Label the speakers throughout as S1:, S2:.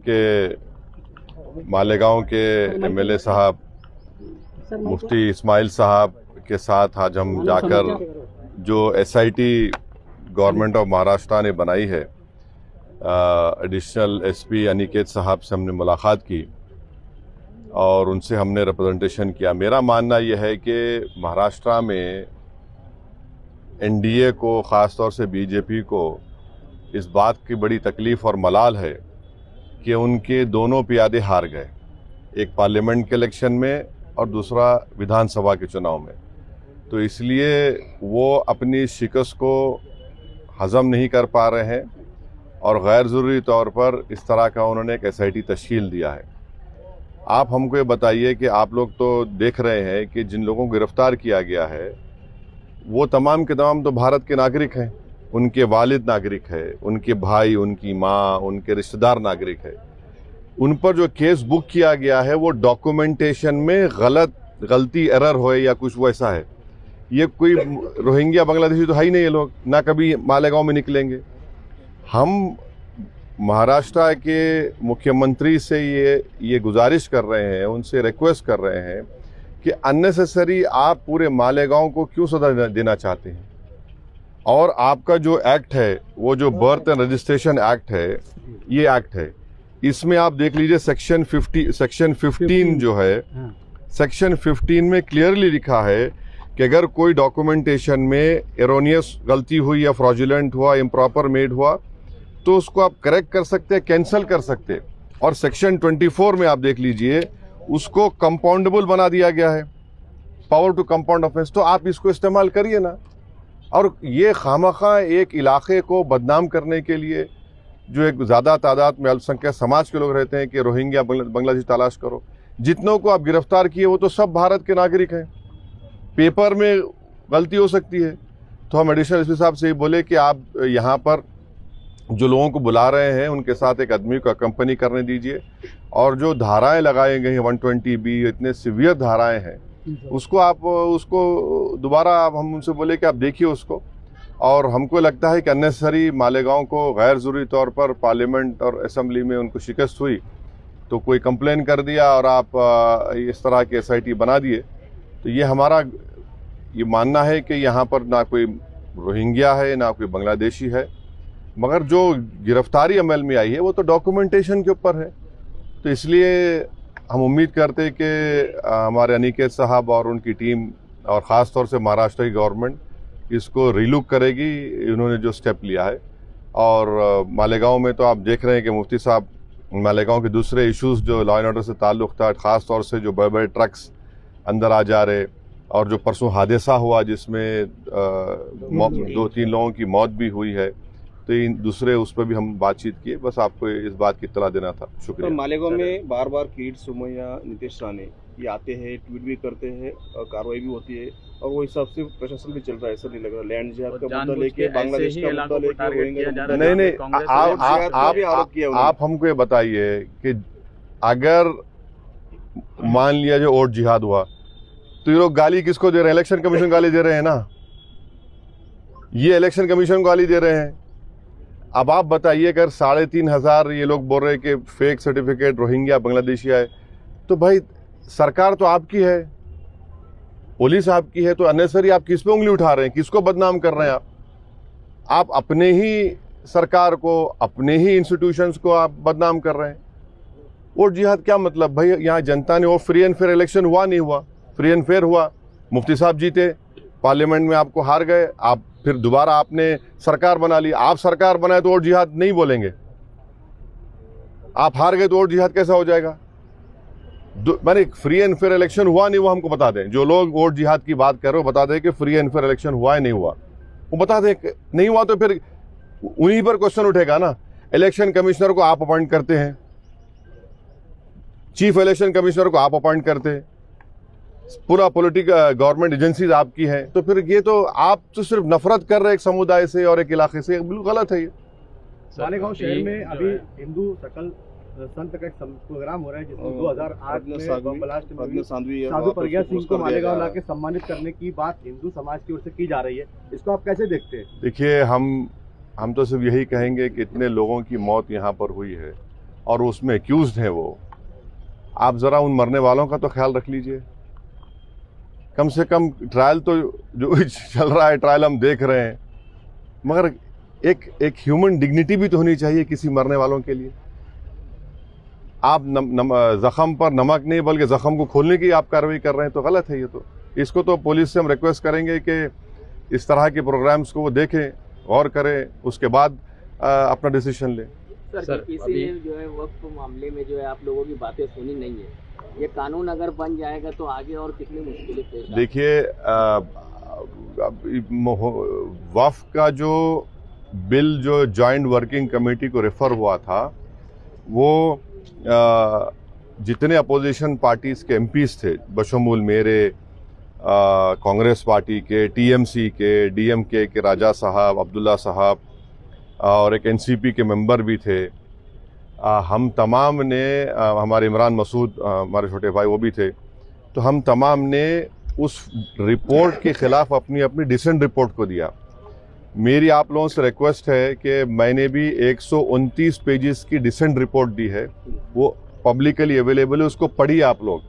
S1: के मालेगांव के एमएलए साहब मुफ्ती इस्माइल साहब के साथ आज हम जाकर जो एसआईटी गवर्नमेंट ऑफ महाराष्ट्र ने बनाई है, एडिशनल एसपी अनिकेत साहब से हमने मुलाकात की और उनसे हमने रिप्रेजेंटेशन किया। मेरा मानना यह है कि महाराष्ट्र में एनडीए को, ख़ास तौर से बीजेपी को इस बात की बड़ी तकलीफ़ और मलाल है कि उनके दोनों प्यादे हार गए, एक पार्लियामेंट के इलेक्शन में और दूसरा विधानसभा के चुनाव में। तो इसलिए वो अपनी शिकस्त को हज़म नहीं कर पा रहे हैं और गैर ज़रूरी तौर पर इस तरह का उन्होंने एक एसआईटी तश्कील दिया है। आप हमको ये बताइए कि आप लोग तो देख रहे हैं कि जिन लोगों को गिरफ्तार किया गया है वो तमाम के तमाम तो भारत के नागरिक हैं, उनके वालिद नागरिक है, उनके भाई, उनकी माँ, उनके रिश्तेदार नागरिक है। उन पर जो केस बुक किया गया है वो डॉक्यूमेंटेशन में गलती एरर हो या कुछ वैसा है। ये कोई रोहिंग्या बांग्लादेशी तो है ही नहीं, ये लोग ना कभी मालेगांव में निकलेंगे। हम महाराष्ट्र के मुख्यमंत्री से ये गुजारिश कर रहे हैं, उनसे रिक्वेस्ट कर रहे हैं कि अननेसेसरी आप पूरे मालेगांव को क्यों सजा देना चाहते हैं। और आपका जो एक्ट है, वो जो बर्थ एंड रजिस्ट्रेशन एक्ट है, ये एक्ट है, इसमें आप देख लीजिए सेक्शन 15 जो है, सेक्शन 15 में क्लियरली लिखा है कि अगर कोई डॉक्यूमेंटेशन में एरोनियस गलती हुई या फ्रॉडुलेंट हुआ, इम्प्रॉपर मेड हुआ, तो उसको आप करेक्ट कर सकते हैं, कैंसिल कर सकते हैं। और सेक्शन 24 में आप देख लीजिए, उसको कंपाउंडेबल बना दिया गया है, पावर टू कंपाउंड ऑफेंस। तो आप इसको इस्तेमाल करिए ना। और ये खामखा एक इलाके को बदनाम करने के लिए, जो एक ज़्यादा तादाद में अल्पसंख्यक समाज के लोग रहते हैं कि रोहिंग्या बांग्लादेशी तलाश करो, जितनों को आप गिरफ्तार किए वो तो सब भारत के नागरिक हैं। पेपर में गलती हो सकती है। तो हम एडिशनल एसपी साहब से ही बोले कि आप यहाँ पर जो लोगों को बुला रहे हैं उनके साथ एक आदमी को अकम्पनी करने दीजिए, और जो धाराएं लगाई गई हैं 120B, इतने सीवियर धाराएं हैं, उसको दोबारा हम उनसे बोले कि आप देखिए उसको। और हमको लगता है कि अननेसेसरी मालेगांव को गैर ज़रूरी तौर पर पार्लियामेंट और असेंबली में उनको शिकस्त हुई तो कोई कंप्लेन कर दिया और आप इस तरह की एसआईटी बना दिए। तो ये हमारा ये मानना है कि यहाँ पर ना कोई रोहिंग्या है ना कोई बांग्लादेशी है, मगर जो गिरफ्तारी अमल में आई है वो तो डॉक्यूमेंटेशन के ऊपर है। तो इसलिए हम उम्मीद करते हैं कि हमारे अनिकेत साहब और उनकी टीम और ख़ास तौर से महाराष्ट्र की गवर्नमेंट इसको रिलुक करेगी, इन्होंने जो स्टेप लिया है। और मालेगांव में तो आप देख रहे हैं कि मुफ्ती साहब मालेगांव के दूसरे इश्यूज़ जो लॉ एंड ऑर्डर से ताल्लुक़ था, ख़ास तौर से जो बड़े बड़े ट्रक्स अंदर आ जा रहे, और जो परसों हादसा हुआ जिसमें 2-3 लोगों की मौत भी हुई है, तो इन दूसरे उस पर भी हम बातचीत किए। बस आपको इस बात की इत्तला देना था। शुक्रिया।
S2: तो मालेगांव में बार बार किरीट सोमैया, नीतीश राणे ये आते हैं, ट्वीट भी करते हैं और कार्रवाई भी होती है, और वो हिसाब से प्रशासन भी चल रहा है, ऐसा नहीं लग रहा। लैंड जिहाद का मुद्दा लेके, बांग्लादेश का मुद्दा लेके,
S1: नहीं, आप हमको ये बताइए कि अगर मान लिया जो वोट जिहाद हुआ तो ये लोग गाली किसको दे रहे हैं? इलेक्शन कमीशन गाली दे रहे हैं ना, ये इलेक्शन कमीशन को गाली दे रहे हैं। अब आप बताइए, अगर 3,500 ये लोग बोल रहे हैं कि फेक सर्टिफिकेट रोहिंग्या बांग्लादेशी है, तो भाई सरकार तो आपकी है, पुलिस आपकी है, तो अननेसेसरी आप किस पे उंगली उठा रहे हैं? किसको बदनाम कर रहे हैं आप अपने ही सरकार को, अपने ही इंस्टीट्यूशंस को आप बदनाम कर रहे हैं। वोट जिहाद क्या मतलब भाई? यहाँ जनता ने वो फ्री एंड फेयर इलेक्शन हुआ, नहीं हुआ? फ्री एंड फेयर हुआ, मुफ्ती साहब जीते, पार्लियामेंट में आपको हार गए, आप फिर दोबारा आपने सरकार बना ली। आप सरकार बनाए तो वोट जिहाद नहीं बोलेंगे? आप हार गए तो वोट जिहाद कैसा हो जाएगा? मैंने फ्री एंड फेयर इलेक्शन हुआ नहीं हुआ हमको बता दें। जो लोग वोट जिहाद की बात कर रहे हो बता दें कि फ्री एंड फेयर इलेक्शन हुआ है नहीं हुआ, वो बता दें। नहीं हुआ तो फिर उन्हीं पर क्वेश्चन उठेगा ना। इलेक्शन कमिश्नर को आप अपॉइंट करते हैं, चीफ इलेक्शन कमिश्नर को आप अपॉइंट करते हैं, पूरा पॉलिटिकल गवर्नमेंट एजेंसीज आपकी हैं, तो फिर ये तो आप तो सिर्फ नफरत कर रहे हैं एक समुदाय से और एक इलाके से, बिल्कुल गलत है ये।
S3: मालेगांव शहर में अभी हिंदू सकल संत का एक प्रोग्राम हो रहा है जिसमें 2008 में बम ब्लास्ट में
S2: साधु
S3: प्रज्ञा सिंह को मालेगांव लाके सम्मानित करने की बात हिंदू समाज की ओर से की जा रही है, इसको आप कैसे देखते हैं?
S1: देखिए, हम तो सिर्फ यही कहेंगे कि इतने लोगों की मौत यहाँ पर हुई है और उसमें एक्यूज्ड हैं वो। आप ज़रा उन मरने वालों का तो ख्याल रख लीजिए। कम से कम ट्रायल तो जो चल रहा है, ट्रायल हम देख रहे हैं, मगर एक ह्यूमन डिग्निटी भी तो होनी चाहिए किसी मरने वालों के लिए। आप ज़ख़म पर नमक नहीं बल्कि ज़ख़म को खोलने की आप कार्रवाई कर रहे हैं, तो गलत है ये। तो इसको तो पुलिस से हम रिक्वेस्ट करेंगे कि इस तरह के प्रोग्राम्स को वो देखें, गौर करें, उसके बाद अपना डिसीजन लें।
S4: सर इसी जो है वक्फ मामले में जो है आप लोगों की बातें सुनी नहीं है, ये कानून अगर बन जाएगा तो आगे और कितनी मुश्किलें पेश आएंगी?
S1: देखिए, वक्फ का जो बिल जो जॉइंट वर्किंग कमेटी को रेफर हुआ था, वो जितने अपोजिशन पार्टीज़ के एमपीज़ थे, बशमूल मेरे, कांग्रेस पार्टी के, टीएमसी के, डीएमके के राजा साहब, अब्दुल्ला साहब और एक एनसीपी के मेंबर भी थे, हम तमाम ने, हमारे इमरान मसूद हमारे छोटे भाई वो भी थे, तो हम तमाम ने उस रिपोर्ट के ख़िलाफ़ अपनी अपनी डिसेंट रिपोर्ट को दिया। मेरी आप लोगों से रिक्वेस्ट है कि मैंने भी 129 पेजेस की डिसेंट रिपोर्ट दी है, वो पब्लिकली अवेलेबल है, उसको पढ़िए आप लोग।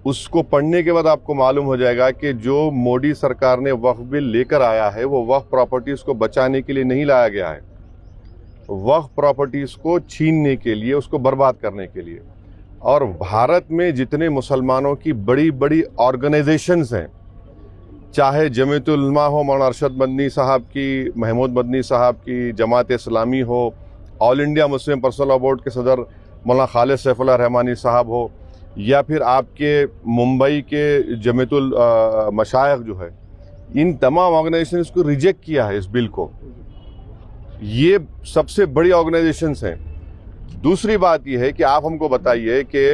S1: उसको पढ़ने के बाद आपको मालूम हो जाएगा कि जो मोदी सरकार ने वक्फ बिल लेकर आया है वो वक्फ प्रॉपर्टीज़ को बचाने के लिए नहीं लाया गया है, वक्फ प्रॉपर्टीज़ को छीनने के लिए, उसको बर्बाद करने के लिए। और भारत में जितने मुसलमानों की बड़ी बड़ी ऑर्गेनाइजेशंस हैं, चाहे जमीयतुल उलमा हो, मौलाना अरशद मदनी साहब की, महमूद मदनी साहब की, जमात इस्लामी हो, all India Muslim personal law board के सदर मौलाना खालिद सैफुल्लाह रहमानी साहब हो, या फिर आपके मुंबई के जमीयतुल मशाइख जो है, इन तमाम ऑर्गेनाइजेशंस को रिजेक्ट किया है इस बिल को। ये सबसे बड़ी ऑर्गेनाइजेशंस हैं। दूसरी बात यह है कि आप हमको बताइए कि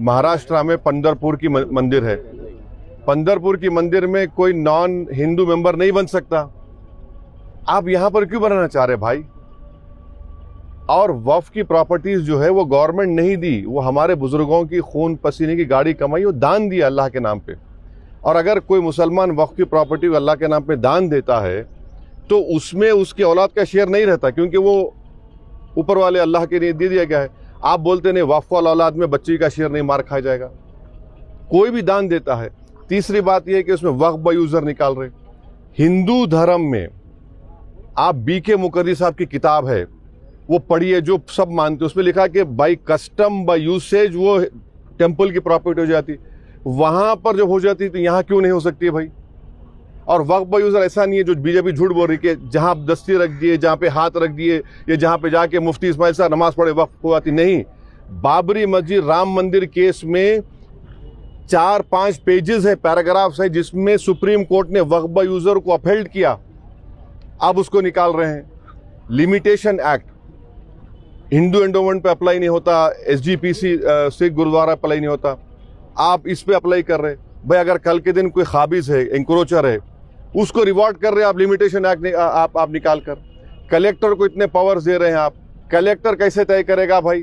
S1: महाराष्ट्र में पंढरपुर की मंदिर है, पंढरपुर की मंदिर में कोई नॉन हिंदू मेंबर नहीं बन सकता, आप यहां पर क्यों बनाना चाह रहे भाई? और वक्फ की प्रॉपर्टीज जो है वो गवर्नमेंट नहीं दी, वो हमारे बुजुर्गों की खून पसीने की गाड़ी कमाई, वो दान दिया अल्लाह के नाम पे। और अगर कोई मुसलमान वक्फ की प्रॉपर्टी को अल्लाह के नाम पे दान देता है तो उसमें उसकी औलाद का शेयर नहीं रहता, क्योंकि वो ऊपर वाले अल्लाह के लिए दे दिया गया है। आप बोलते नहीं वक्फ वाला औलाद में बच्ची का शेयर नहीं, मार खाया जाएगा। कोई भी दान देता है। तीसरी बात यह है कि उसमें वक्फ बाय यूजर निकाल रहे। हिंदू धर्म में आप बीके मुकर्री साहब की किताब है, वो पढ़िए, जो सब मानते हैं। उसमें लिखा कि बाई कस्टम बाई यूसेज वो टेम्पल की प्रॉपर्टी हो जाती, वहां पर जब हो जाती तो यहाँ क्यों नहीं हो सकती है भाई? और वक्फ बाय यूजर ऐसा नहीं है जो बीजेपी झूठ बोल रही कि जहां आप दस्ती रख दिए, जहां पे हाथ रख दिए, या जहां पे जाके मुफ्ती इस्माइल साहब नमाज पढ़े वक्फ हो जाती। नहीं, बाबरी मस्जिद राम मंदिर केस में 4-5 पेजेस है, पैराग्राफ्स है, जिसमें सुप्रीम कोर्ट ने वक्फ बाय यूजर को अपहेल्ड किया। अब उसको निकाल रहे हैं। लिमिटेशन एक्ट हिंदू एंडोमेंट पे अप्लाई नहीं होता, एसजीपीसी सिख गुरुद्वारा अप्लाई नहीं होता, आप इस पे अप्लाई कर रहे भाई। अगर कल के दिन कोई खाबिज है, इंक्रोचर है, उसको रिवॉर्ड कर रहे हैं आप, लिमिटेशन एक्ट आप निकाल कर। कलेक्टर को इतने पावर्स दे रहे हैं आप, कलेक्टर कैसे तय करेगा भाई?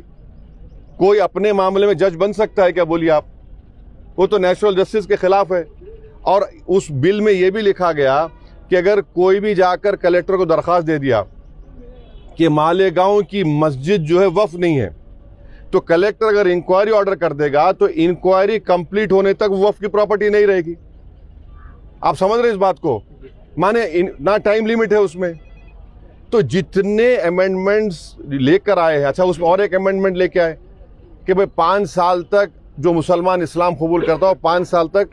S1: कोई अपने मामले में जज बन सकता है क्या? बोलिए आप, वो तो नेचुरल जस्टिस के खिलाफ है। और उस बिल में यह भी लिखा गया कि अगर कोई भी जाकर कलेक्टर को दरखास्त दे दिया कि मालेगांव की मस्जिद जो है वक्फ नहीं है, तो कलेक्टर अगर इंक्वायरी ऑर्डर कर देगा तो इंक्वायरी कंप्लीट होने तक वक्फ की प्रॉपर्टी नहीं रहेगी। आप समझ रहे इस बात को? माने ना टाइम लिमिट है उसमें। तो जितने अमेंडमेंट्स लेकर आए हैं, अच्छा उसमें और एक अमेंडमेंट लेके आए कि भाई 5 साल तक जो मुसलमान इस्लाम कबूल करता हो 5 साल तक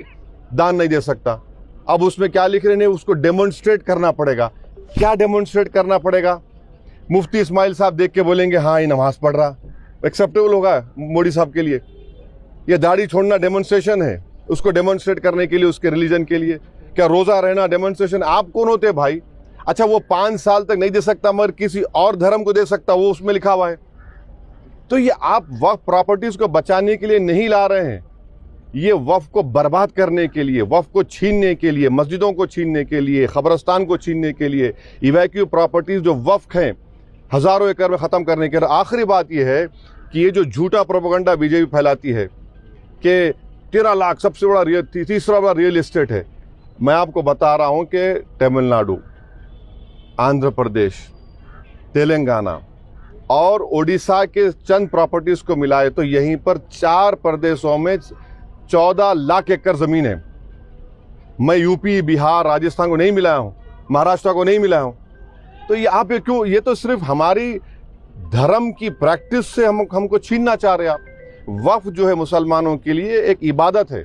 S1: दान नहीं दे सकता। अब उसमें क्या लिख रहे हैं? उसको डेमोन्स्ट्रेट करना पड़ेगा। क्या डेमोन्स्ट्रेट करना पड़ेगा? मुफ्ती इस्माइल साहब देख के बोलेंगे हाँ ये नमाज पढ़ रहा, एक्सेप्टेबल होगा मोदी साहब के लिए? ये दाढ़ी छोड़ना डेमोन्स्ट्रेशन है, उसको डेमोन्स्ट्रेट करने के लिए, उसके रिलीजन के लिए? क्या रोजा रहना डेमोन्स्ट्रेशन? आप कौन होते भाई? अच्छा वो 5 साल तक नहीं दे सकता मगर किसी और धर्म को दे सकता, वो उसमें लिखा हुआ है। तो ये आप वक्फ प्रॉपर्टीज को बचाने के लिए नहीं ला रहे हैं, ये वक्फ को बर्बाद करने के लिए, वक्फ को छीनने के लिए, मस्जिदों को छीनने के लिए, खबरस्तान को छीनने के लिए। इवैक्यू प्रॉपर्टीज जो वक्फ हैं हजारों एकड़ में ख़त्म करने के। आखिरी बात यह है कि ये जो झूठा प्रोपेगेंडा बीजेपी फैलाती है कि 13 लाख सबसे बड़ा तीसरा बड़ा रियल एस्टेट है, मैं आपको बता रहा हूं कि तमिलनाडु, आंध्र प्रदेश, तेलंगाना और ओडिशा के चंद प्रॉपर्टीज को मिलाए तो यहीं पर 4 प्रदेशों में 14 लाख एकड़ जमीन है। मैं यूपी, बिहार, राजस्थान को नहीं मिलाया हूं, महाराष्ट्र को नहीं मिलाया हूं। तो ये आप क्यों, ये तो सिर्फ हमारी धर्म की प्रैक्टिस से हमको छीनना चाह रहे हैं आप। वक्फ जो है मुसलमानों के लिए एक इबादत है,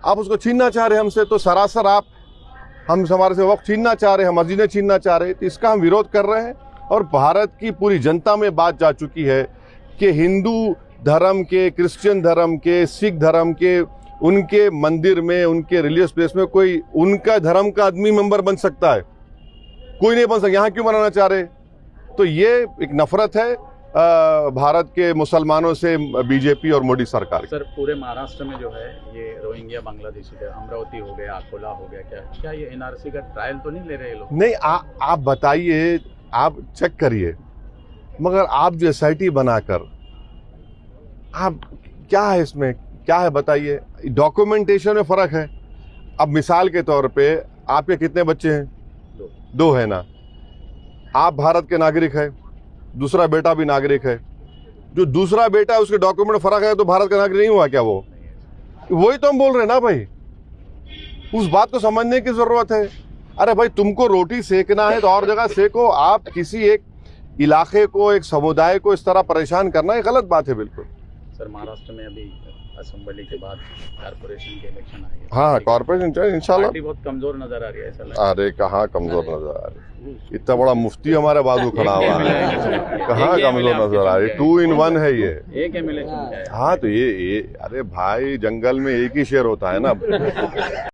S1: आप उसको छीनना चाह रहे हैं हमसे। तो सरासर आप हमारे से वक्फ छीनना चाह रहे हैं, मस्जिदें छीनना चाह रहे हैं। तो इसका हम विरोध कर रहे हैं और भारत की पूरी जनता में बात जा चुकी है कि हिंदू धर्म के, क्रिश्चियन धर्म के, सिख धर्म के, उनके मंदिर में, उनके रिलीजियस प्लेस में कोई उनका धर्म का आदमी मेंबर बन सकता है, कोई नहीं बन सकता। यहाँ क्यों बनाना चाह रहे? तो ये एक नफरत है भारत के मुसलमानों से बीजेपी और मोदी सरकार।
S5: सर पूरे महाराष्ट्र में जो है ये रोहिंग्या बांग्लादेशी है, अमरावती हो गया, अकोला हो गया, क्या ये एनआरसी का ट्रायल तो नहीं ले रहे लोग?
S1: नहीं, आप बताइए, आप चेक करिए, मगर आप जो SIT बनाकर आप क्या है इसमें, क्या है बताइए? डॉक्यूमेंटेशन में फर्क है। अब मिसाल के तौर पे आपके कितने बच्चे हैं? 2 है ना। आप भारत के नागरिक है, दूसरा बेटा भी नागरिक है। जो दूसरा बेटा है उसके डॉक्यूमेंट में फर्क है तो भारत का नागरिक नहीं हुआ क्या वो? वही तो हम बोल रहे हैं ना भाई, उस बात को समझने की जरूरत है। अरे भाई, तुमको रोटी सेकना है तो और जगह सेको। आप किसी एक इलाके को, एक समुदाय को इस तरह परेशान करना ये गलत बात है बिल्कुल।
S5: सर महाराष्ट्र में अभी असेंबली के बाद कारपोरेशन के इलेक्शन आए,
S1: हाँ, कॉर्पोरेशन इंशाल्लाह
S5: बहुत कमजोर नजर आ रही है ऐसा लगता है।
S1: अरे कहाँ कमजोर नजर आ रही, इतना बड़ा मुफ्ती हमारे बाजू खड़ा हुआ है, कहाँ कमजोर नजर आ रही? 2 in 1 है ये।
S5: एक MLA चुन के आया।
S1: हाँ, तो ये अरे भाई, जंगल में एक ही शेर होता है ना।